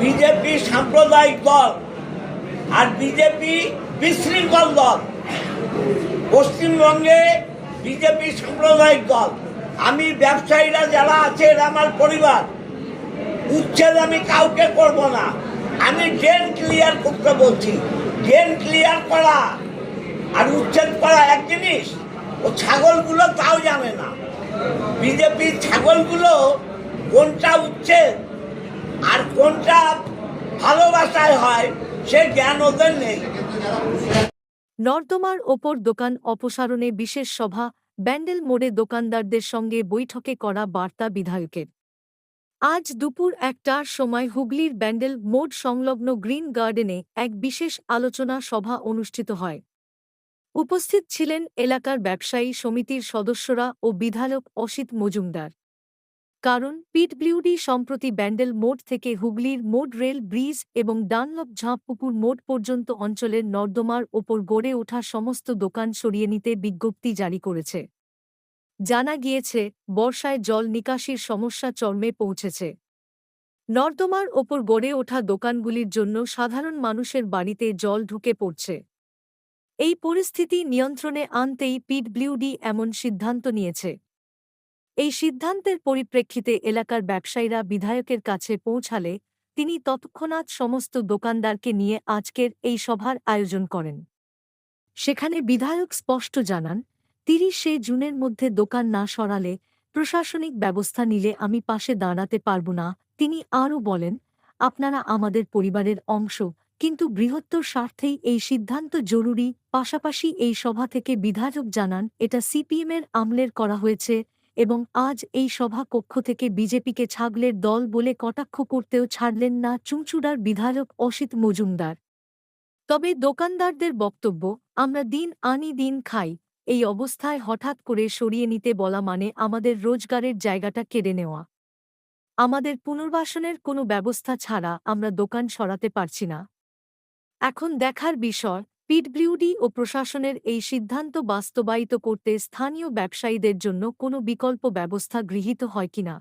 BJP সাম্প্রদায়িক দল আর BJP বিশৃঙ্খল দল। পশ্চিমবঙ্গে বিজেপি সাম্প্রদায়িক দল। আমি ব্যবসায়ীরা যারা আছে এরা আমার পরিবার। উচ্ছেদ আমি কাউকে করব না। আমি ড্রেন ক্লিয়ার করতে বলছি। ড্রেন ক্লিয়ার করা আর উচ্ছেদ করা এক জিনিস। ও ছাগলগুলো তাও জানে না। বিজেপির ছাগলগুলো কোনটা উচ্ছেদ আর কোনটা ভালোবাসায় হয় সে জ্ঞান ওদের নেই। নর্দমার ওপর দোকান অপসারণে বিশেষ সভা, ব্যান্ডেল মোড়ে দোকানদারদের সঙ্গে বৈঠকে করা বার্তা বিধায়কের। আজ দুপুর ১টার সময় হুগলির ব্যান্ডেল মোড় সংলগ্ন গ্রিন গার্ডেনে এক বিশেষ আলোচনা সভা অনুষ্ঠিত হয়। উপস্থিত ছিলেন এলাকার ব্যবসায়ী সমিতির সদস্যরা ও বিধায়ক অসিত মজুমদার। কারণ পিডব্লিউডি সম্প্রতি ব্যান্ডেল মোড় থেকে হুগলির মোড় রেল ব্রিজ এবং ডানলপ ঝাঁপপুকুর মোড় পর্যন্ত অঞ্চলের নর্দমার ওপর গড়ে ওঠা সমস্ত দোকান সরিয়ে নিতে বিজ্ঞপ্তি জারি করেছে। জানা গিয়েছে, বর্ষায় জল নিকাশির সমস্যা চরমে পৌঁছেছে। নর্দমার ওপর গড়ে ওঠা দোকানগুলির জন্য সাধারণ মানুষের বাড়িতে জল ঢুকে পড়ছে। এই পরিস্থিতি নিয়ন্ত্রণে আনতেই পিডব্লিউডি এমন সিদ্ধান্ত নিয়েছে। এই সিদ্ধান্তের পরিপ্রেক্ষিতে এলাকার ব্যবসায়ীরা বিধায়কের কাছে পৌঁছালে তিনি তৎক্ষণাৎ সমস্ত দোকানদারকে নিয়ে আজকের এই সভার আয়োজন করেন। সেখানে বিধায়ক স্পষ্ট জানান, ৩০শে জুনের মধ্যে দোকান না সরালে প্রশাসনিক ব্যবস্থা নিলে আমি পাশে দাঁড়াতে পারব না। তিনি আরও বলেন, আপনারা আমাদের পরিবারের অংশ, কিন্তু বৃহত্তর স্বার্থেই এই সিদ্ধান্ত জরুরি। পাশাপাশি এই সভা থেকে বিধায়ক জানান, এটা সিপিএমের আমলের করা হয়েছে এবং আজ এই সভা কক্ষ থেকে বিজেপিকে ছাগলের দল বলে কটাক্ষ করতেও ছাড়লেন না চুঁচুড়ার বিধায়ক অসিত মজুমদার। তবে দোকানদারদের বক্তব্য, আমরা দিন আনি দিন খাই, এই অবস্থায় হঠাৎ করে সরিয়ে নিতে বলা মানে আমাদের রোজগারের জায়গাটা কেড়ে নেওয়া। আমাদের পুনর্বাসনের কোনো ব্যবস্থা ছাড়া আমরা দোকান সরাতে পারছি না। এখন দেখার বিষয়, পিডব্লিউডি ও প্রশাসনের এই সিদ্ধান্ত বাস্তবায়িত করতে স্থানীয় ব্যবসায়ীদের জন্য কোনো বিকল্প ব্যবস্থা গৃহীত হয় কিনা।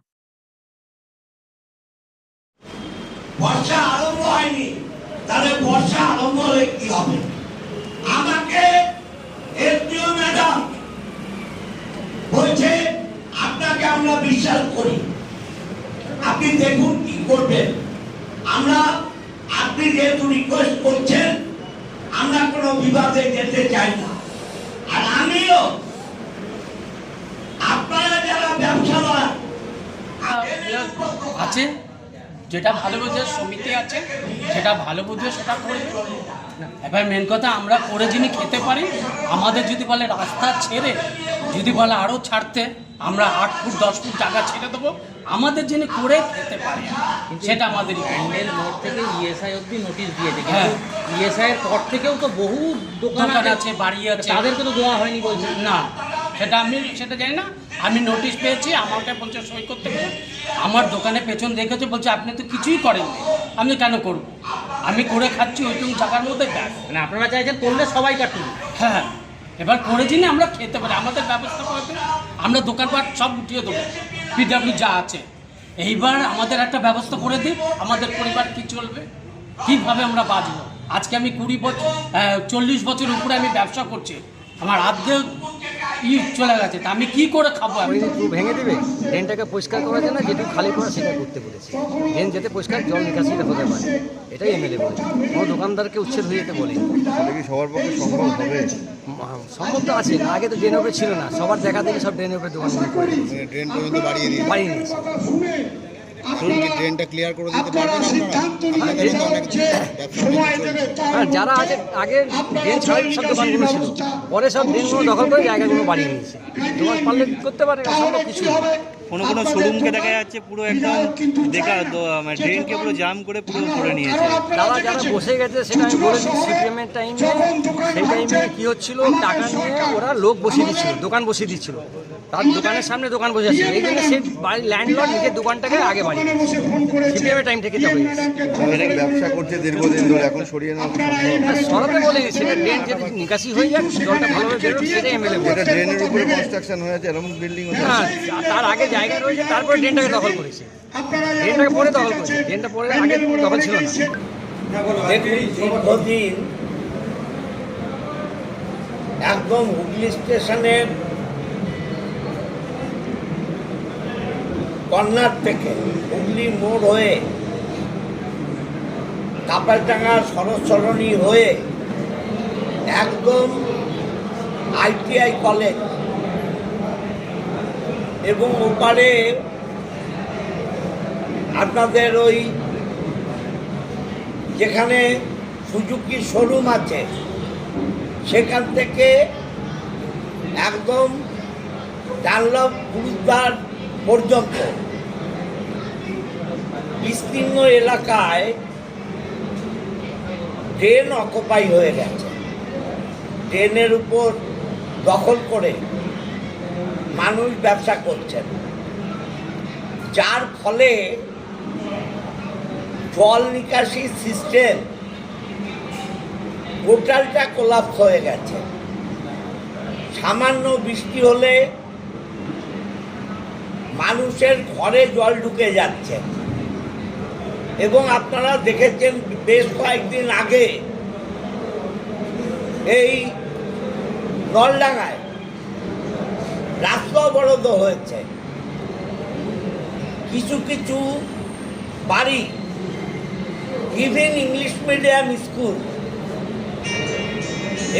বর্ষা আরম্ভ হয়নি, তাহলে বর্ষা আরম্ভ হলে কি হবে? আমাকে এসডিও ম্যাডাম বলছে আপনাকে আমরা বিশ্বাস করি, আপনি দেখুন কি করবেন। আপনি যেহেতু রিকোয়েস্ট করছেন, আমরা কোনো বিবাদে যেতে চাই না। আর আমিও আপনারা যারা ব্যবসাদার আছে, যেটা ভালো বুঝে সমিতি আছে, সেটা ভালো বুঝে সেটা করবে। এবার মেন কথা, আমরা করে যিনি খেতে পারি। আমাদের যদি বলে রাস্তা ছেড়ে, যদি বলে আরও ছাড়তে, আমরা 8 ফুট 10 ফুট জায়গা ছেড়ে দেবো। আমাদের যিনি করে খেতে পারে সেটা আমাদের ব্যান্ডেল মোড় থেকে ইএসআই অব্দি নোটিশ দিয়েছে, কিন্তু ইএসআই এর পর থেকেও তো বহু দোকান আছে, বাড়ি আছে, তাদেরকে তো দেওয়া হয়নি বলছে। না, সেটা জানি না। আমি নোটিশ পেয়েছি, আমাকে বলছে সই করতে হবে। আমার দোকানে পেছন দেখেছে, বলছে আপনি তো কিছুই করেননি, আমি কেন করব? আমি করে খাচ্ছি ওইটুকু জায়গার মধ্যে। ব্যাস, মানে আপনারা চাইছেন করলে সবাই কাটুন। হ্যাঁ, এবার করেছি না, আমরা খেতে পারি, আমাদের ব্যবস্থা করে দেবো। আমরা দোকানপাট সব উঠিয়ে দেবো, পিডব্লিউ যা আছে। এইবার আমাদের একটা ব্যবস্থা করে দিই, আমাদের পরিবার কি চলবে, কীভাবে আমরা বাঁচবো। আজকে আমি 40 বছর উপরে আমি ব্যবসা করছি, আমার আধে চলে গেছে, তা আমি কি করে খাবো? ভেঙে দেবে, ড্রেনটাকে পরিষ্কার করার জন্য যেটুকু খালি করা সেটা করতে বলেছে। ড্রেন যেতে পরিষ্কার, জল নিকাশিটা হতে পারে, এটাই এমএলএ বলেছে। কোনো দোকানদারকে উচ্ছেদ হয়ে যেতে বলেনি। সেটা কি সবার পক্ষে সম্ভব হবে? সম্ভব তো আছে, আগে তো ড্রেন ওপরে ছিল না, সবার দেখা দেখে সব ড্রেন ওপরে দোকান ড্রেন পর্যন্ত বাড়িয়ে নিয়েছে। ড্রেনটা ক্লিয়ার করে দিতে পারবেন হ্যাঁ, যারা আছে আগে ড্রেন ছাড়াই সব দোকানগুলো ছিল, পরে সব ড্রেনগুলো দখল করে জায়গাগুলো বাড়িয়ে নিয়েছে। দোকান পারলে করতে পারে, সম্ভব কিছু। কোনো শোরুমকে দেখা যাচ্ছে পুরো একদম ড্রেনকে পুরো জাম করে পুরো করে নিয়েছে। যারা বসে গেছে সেটা আমি বলেছি, সিপিএমের টাইমে সেই টাইমে কী হচ্ছিল, টাকা নিয়ে ওরা লোক বসিয়ে দিচ্ছিল, দোকান বসিয়ে দিচ্ছিল। তার দোকানের সামনে দোকান বসেছে, এই জন্য সে বাড়ির ল্যান্ডলর্ড নিজের দোকানটাকে আগে বাড়ি সিপিএমের টাইম থেকে যাবে। এখানে ব্যবসা করছে দীর্ঘদিন ধরে, এখন সরিয়ে নেওয়া সম্ভব? সরাতে বলে সেটা ড্রেন যদি নিকাশি হয়ে যায়, জলটা ভালোভাবে বেরোবে, সেটাই এমএলএ বলে। এটা ড্রেনের উপরে কনস্ট্রাকশন হয়েছে, এরকম বিল্ডিং হচ্ছে। না, তার আগে জায়গা রয়েছে, তারপরে ড্রেনটাকে দখল করেছে। ড্রেনটাকে পরে দখল করেছে, ড্রেনটা পরে আগে দখল ছিল না। দেখুন, দীর্ঘদিন একদম হুগলি স্টেশনের কর্নার থেকে হুগলি মোড় হয়ে কাপালডাঙ্গা সরস্বরণী হয়ে একদম আইটিআই কলেজ এবং ওপারে আপনাদের ওই যেখানে সুজুকি শোরুম আছে সেখান থেকে একদম ডানলপ গুরুদ্বার পর্যন্ত বিস্তীর্ণ এলাকায় ড্রেন অকুপাই হয়ে গেছে। ড্রেনের উপর দখল করে মানুষ ব্যবসা করছেন, যার ফলে জল নিকাশি সিস্টেম টোটালটা কোলাপস হয়ে গেছে। সামান্য বৃষ্টি হলে মানুষের ঘরে জল ঢুকে যাচ্ছে এবং আপনারা দেখেছেন বেশ কয়েকদিন আগে এই নলডাঙ্গায় রাস্তা অবরোধ হয়েছে। কিছু কিছু বাড়ি, ইভেন ইংলিশ মিডিয়াম স্কুল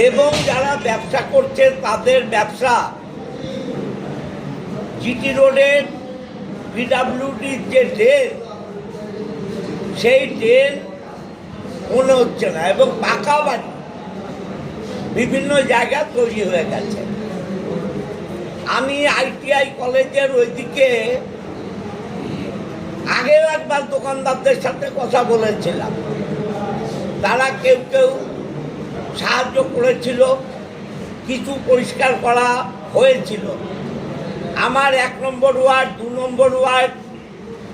এবং যারা ব্যবসা করছে তাদের ব্যবসা জিটি রোডের পিডাব্লিউডির যে ড্রেন, সেই ড্রেন মনে হচ্ছে না এবং পাকা বাড়ি বিভিন্ন জায়গায় তৈরি হয়ে গেছে। আমি আইটিআই কলেজের ওইদিকে আগেও একবার দোকানদারদের সাথে কথা বলেছিলাম, তারা কেউ কেউ সাহায্য করেছিল, কিছু পরিষ্কার করা হয়েছিল। আমার 1 নম্বর ওয়ার্ড, 2 নম্বর ওয়ার্ড,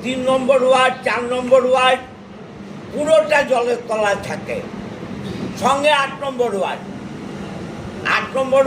3 নম্বর ওয়ার্ড, 4 নম্বর ওয়ার্ড পুরোটা জলের তলায় থাকে, সঙ্গে 8 নম্বর ওয়ার্ড। 8 নম্বর